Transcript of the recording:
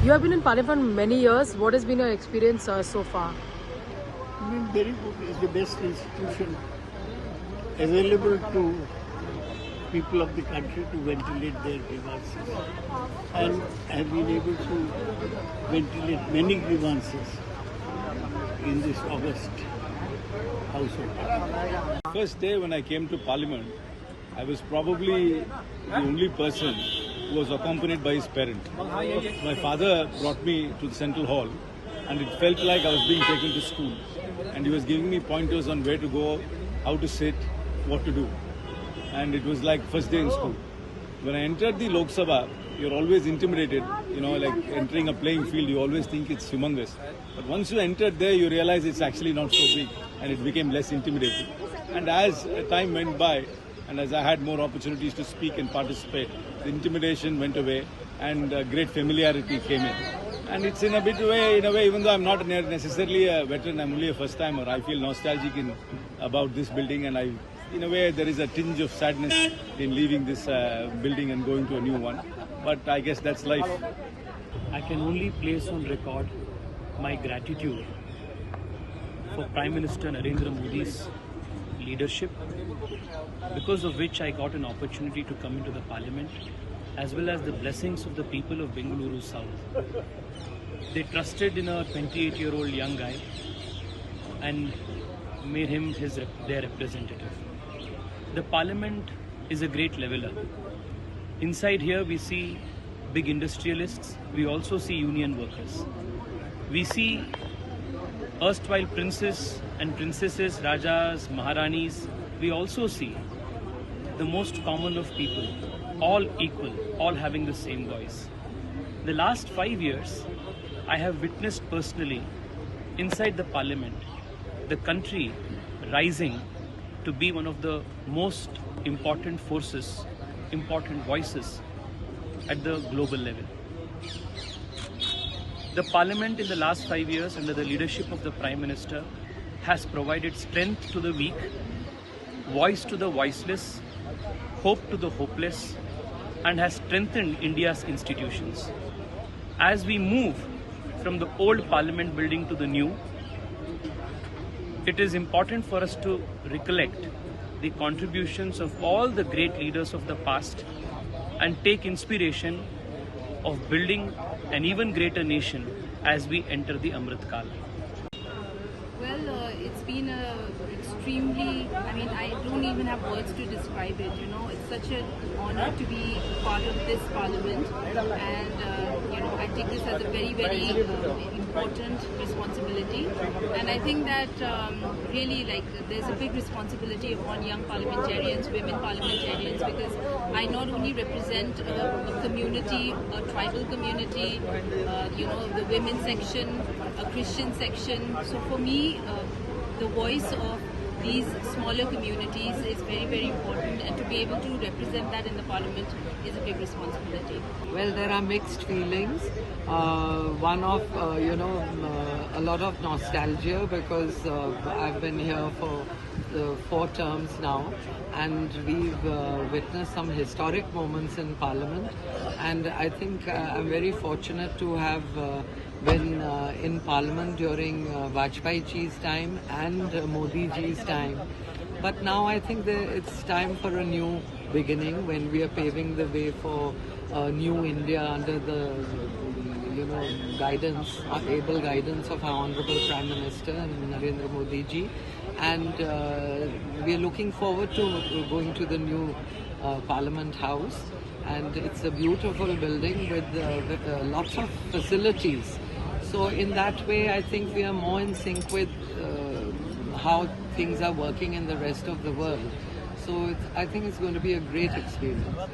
You have been in Parliament for many years. What has been your experience so far? I mean, very good. It's the best institution available to people of the country to ventilate their grievances. And have been able to ventilate many grievances in this August House of Parliament. First day when I came to Parliament, I was probably the only person who was accompanied by his parent. My father brought me to the Central Hall and it felt like I was being taken to school. And he was giving me pointers on where to go, how to sit, what to do. And it was like first day in school. When I entered the Lok Sabha, you're always intimidated, like entering a playing field, you always think it's humongous. But once you entered there, you realize it's actually not so big and it became less intimidating. And as time went by, and as I had more opportunities to speak and participate, the intimidation went away and great familiarity came in. And it's in a way, even though I'm not necessarily a veteran, I'm only a first timer, I feel nostalgic about this building, and in a way there is a tinge of sadness in leaving this building and going to a new one. But I guess that's life. I can only place on record my gratitude for Prime Minister Narendra Modi's leadership, because of which I got an opportunity to come into the Parliament, as well as the blessings of the people of Bengaluru South. They trusted in a 28-year-old young guy and made him their representative. The Parliament is a great leveler. Inside here we see big industrialists, we also see union workers. We see erstwhile princes and princesses, rajas, maharanis. We also see the most common of people, all equal, all having the same voice. The last 5 years, I have witnessed personally, inside the Parliament, the country rising to be one of the most important forces, important voices at the global level. The Parliament in the last 5 years, under the leadership of the Prime Minister, has provided strength to the weak, voice to the voiceless, hope to the hopeless, and has strengthened India's institutions. As we move from the old Parliament building to the new, it is important for us to recollect the contributions of all the great leaders of the past and take inspiration of building an even greater nation as we enter the Amrit Kal. Well, it's been extremely, I don't even have words to describe it, It's such an honor to be part of this Parliament, and, I take this as a very, very important responsibility. And I think that really, there's a big responsibility upon young parliamentarians, women parliamentarians, because I not only represent a community, a tribal community, the women section, a Christian section. So for me, the voice of these smaller communities is very, very important, and to be able to represent that in the Parliament is a big responsibility. Well, there are mixed feelings. One of, a lot of nostalgia, because I've been here for 4 terms now, and we've witnessed some historic moments in Parliament, and I think I'm very fortunate to have been in Parliament during Vajpayee ji's time and Modi ji's time. But now I think it's time for a new beginning, when we are paving the way for a new India under the able guidance of our Honorable Prime Minister and Narendra Modi ji. And we are looking forward to going to the new Parliament House. And it's a beautiful building with lots of facilities. So in that way, I think we are more in sync with how things are working in the rest of the world. So I think it's going to be a great experience.